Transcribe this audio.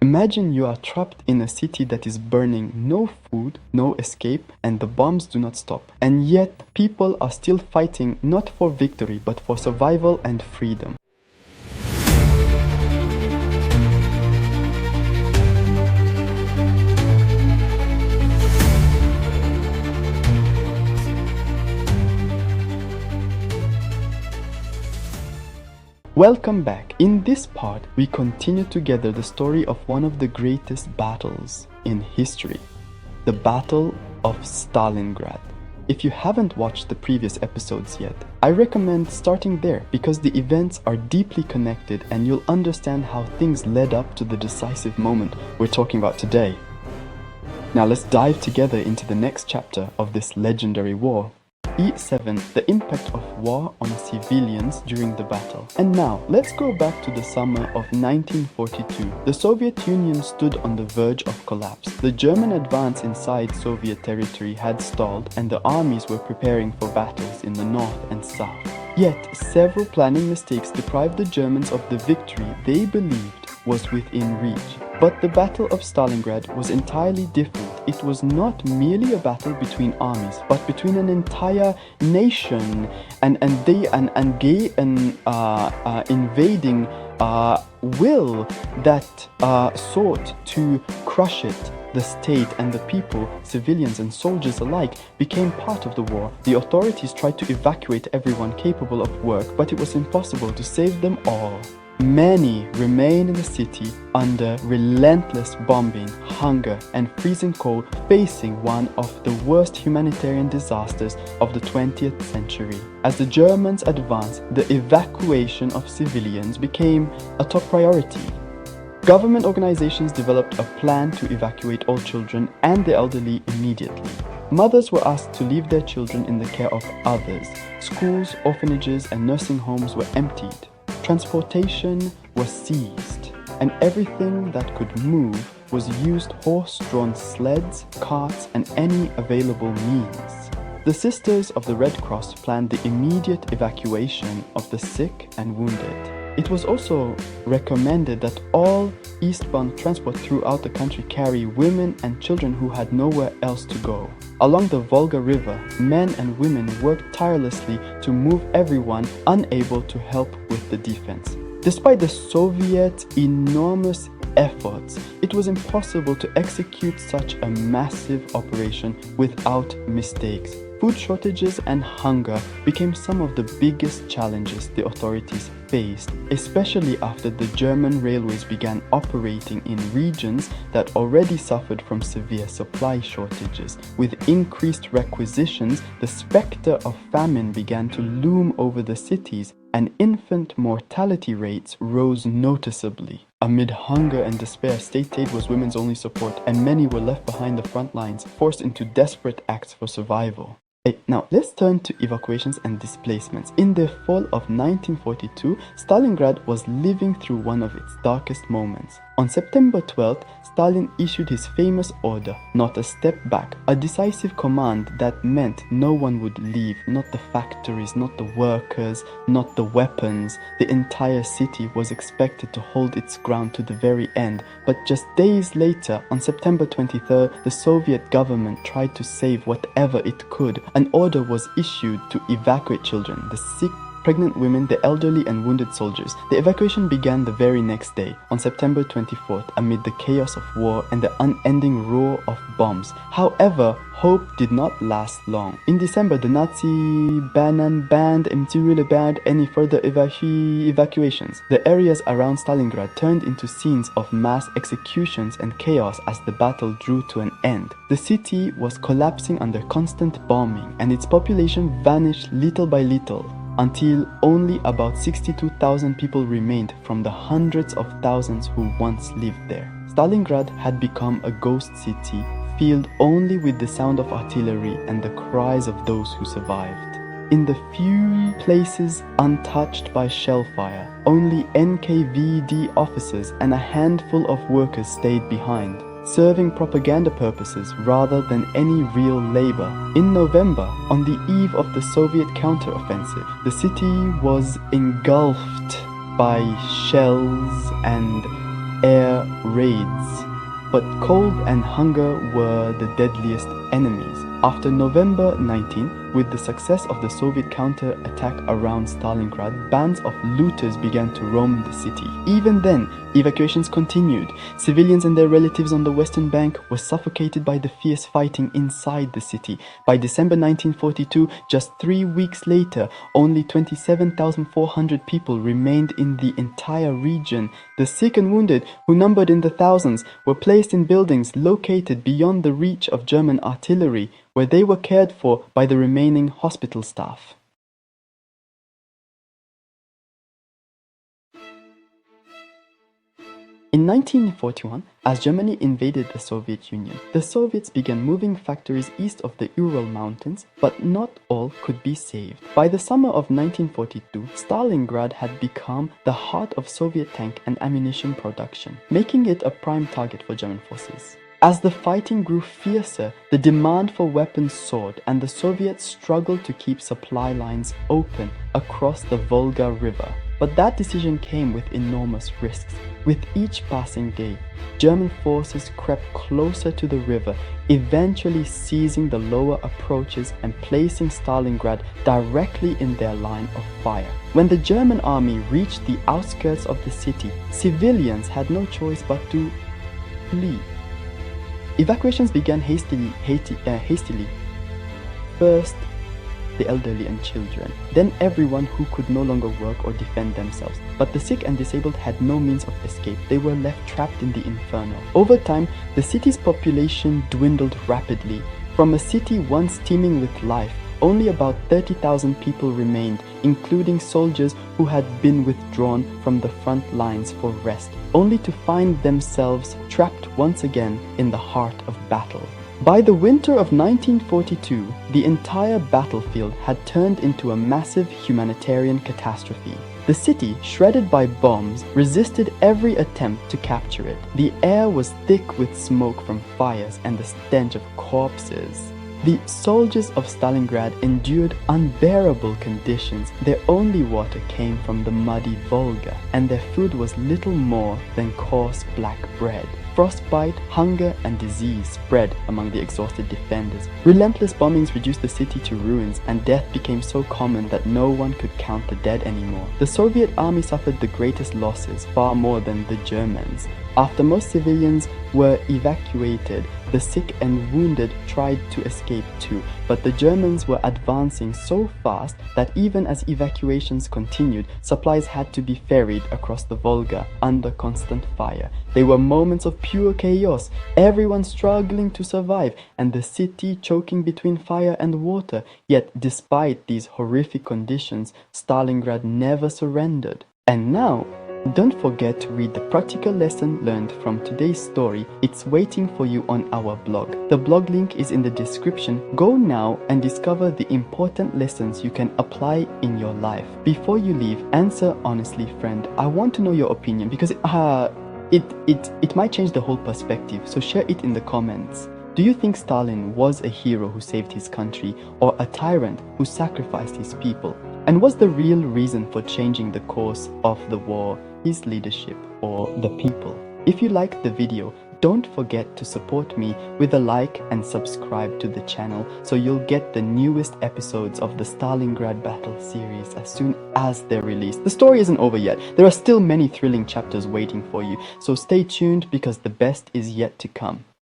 Imagine you are trapped in a city that is burning, no food, no escape, and the bombs do not stop. And yet, people are still fighting not for victory, but for survival and freedom. Welcome back. In this part, we continue together the story of one of the greatest battles in history, the Battle of Stalingrad. If you haven't watched the previous episodes yet, I recommend starting there because the events are deeply connected and you'll understand how things led up to the decisive moment we're talking about today. Now let's dive together into the next chapter of this legendary war. E7, the impact of war on civilians during the battle. And now, let's go back to the summer of 1942. The Soviet Union stood on the verge of collapse. The German advance inside Soviet territory had stalled and the armies were preparing for battles in the north and south. Yet, several planning mistakes deprived the Germans of the victory they believed was within reach. But the Battle of Stalingrad was entirely different. It was not merely a battle between armies, but between an entire nation and invading will that sought to crush it. The state and the people, civilians and soldiers alike, became part of the war. The authorities tried to evacuate everyone capable of work, but it was impossible to save them all. Many remain in the city under relentless bombing, hunger, and freezing cold, facing one of the worst humanitarian disasters of the 20th century. As the Germans advanced, the evacuation of civilians became a top priority. Government organizations developed a plan to evacuate all children and the elderly immediately. Mothers were asked to leave their children in the care of others. Schools, orphanages, and nursing homes were emptied. Transportation was seized, and everything that could move was used: horse-drawn sleds, carts, and any available means. The Sisters of the Red Cross planned the immediate evacuation of the sick and wounded. It was also recommended that all eastbound transport throughout the country carry women and children who had nowhere else to go. Along the Volga River, men and women worked tirelessly to move everyone unable to help with the defense. Despite the Soviet enormous efforts, it was impossible to execute such a massive operation without mistakes. Food shortages and hunger became some of the biggest challenges the authorities faced, especially after the German railways began operating in regions that already suffered from severe supply shortages. With increased requisitions, the specter of famine began to loom over the cities, and infant mortality rates rose noticeably. Amid hunger and despair, state aid was women's only support, and many were left behind the front lines, forced into desperate acts for survival. Now, let's turn to evacuations and displacements. In the fall of 1942, Stalingrad was living through one of its darkest moments. On September 12th, Stalin issued his famous order, "Not a step back," a decisive command that meant no one would leave, not the factories, not the workers, not the weapons. The entire city was expected to hold its ground to the very end. But just days later, on September 23rd, the Soviet government tried to save whatever it could. An order was issued to evacuate children, the sick, pregnant women, the elderly, and wounded soldiers. The evacuation began the very next day, on September 24th, amid the chaos of war and the unending roar of bombs. However, hope did not last long. In December, the Nazi banned any further evacuations. The areas around Stalingrad turned into scenes of mass executions and chaos as the battle drew to an end. The city was collapsing under constant bombing, and its population vanished little by little, until only about 62,000 people remained from the hundreds of thousands who once lived there. Stalingrad had become a ghost city, filled only with the sound of artillery and the cries of those who survived. In the few places untouched by shellfire, only NKVD officers and a handful of workers stayed behind, serving propaganda purposes rather than any real labor. In November, on the eve of the Soviet counteroffensive, the city was engulfed by shells and air raids. But cold and hunger were the deadliest enemies. After November 19, with the success of the Soviet counter-attack around Stalingrad, bands of looters began to roam the city. Even then, evacuations continued. Civilians and their relatives on the western bank were suffocated by the fierce fighting inside the city. By December 1942, just 3 weeks later, only 27,400 people remained in the entire region. The sick and wounded, who numbered in the thousands, were placed in buildings located beyond the reach of German artillery, where they were cared for by the remaining hospital staff. In 1941, as Germany invaded the Soviet Union, the Soviets began moving factories east of the Ural Mountains, but not all could be saved. By the summer of 1942, Stalingrad had become the heart of Soviet tank and ammunition production, making it a prime target for German forces. As the fighting grew fiercer, the demand for weapons soared, and the Soviets struggled to keep supply lines open across the Volga River. But that decision came with enormous risks. With each passing day, German forces crept closer to the river, eventually seizing the lower approaches and placing Stalingrad directly in their line of fire. When the German army reached the outskirts of the city, civilians had no choice but to flee. Evacuations began hastily. First, the elderly and children, then everyone who could no longer work or defend themselves. But the sick and disabled had no means of escape. They were left trapped in the inferno. Over time, the city's population dwindled rapidly. From a city once teeming with life, only about 30,000 people remained, including soldiers who had been withdrawn from the front lines for rest, only to find themselves trapped once again in the heart of battle. By the winter of 1942, the entire battlefield had turned into a massive humanitarian catastrophe. The city, shredded by bombs, resisted every attempt to capture it. The air was thick with smoke from fires and the stench of corpses. The soldiers of Stalingrad endured unbearable conditions. Their only water came from the muddy Volga, and their food was little more than coarse black bread. Frostbite, hunger, and disease spread among the exhausted defenders. Relentless bombings reduced the city to ruins, and death became so common that no one could count the dead anymore. The Soviet army suffered the greatest losses, far more than the Germans. After most civilians were evacuated, the sick and wounded tried to escape too, but the Germans were advancing so fast that even as evacuations continued, supplies had to be ferried across the Volga under constant fire. They were moments of pure chaos, everyone struggling to survive, and the city choking between fire and water. Yet despite these horrific conditions, Stalingrad never surrendered. And now, don't forget to read the practical lesson learned from today's story. It's waiting for you on our blog. The blog link is in the description. Go now and discover the important lessons you can apply in your life. Before you leave, answer honestly, friend. I want to know your opinion because it might change the whole perspective. So share it in the comments. Do you think Stalin was a hero who saved his country, or a tyrant who sacrificed his people? And was the real reason for changing the course of the war his leadership or the people? If you liked the video, don't forget to support me with a like and subscribe to the channel so you'll get the newest episodes of the Stalingrad battle series as soon as they're released. The story isn't over yet. There are still many thrilling chapters waiting for you, so stay tuned because the best is yet to come.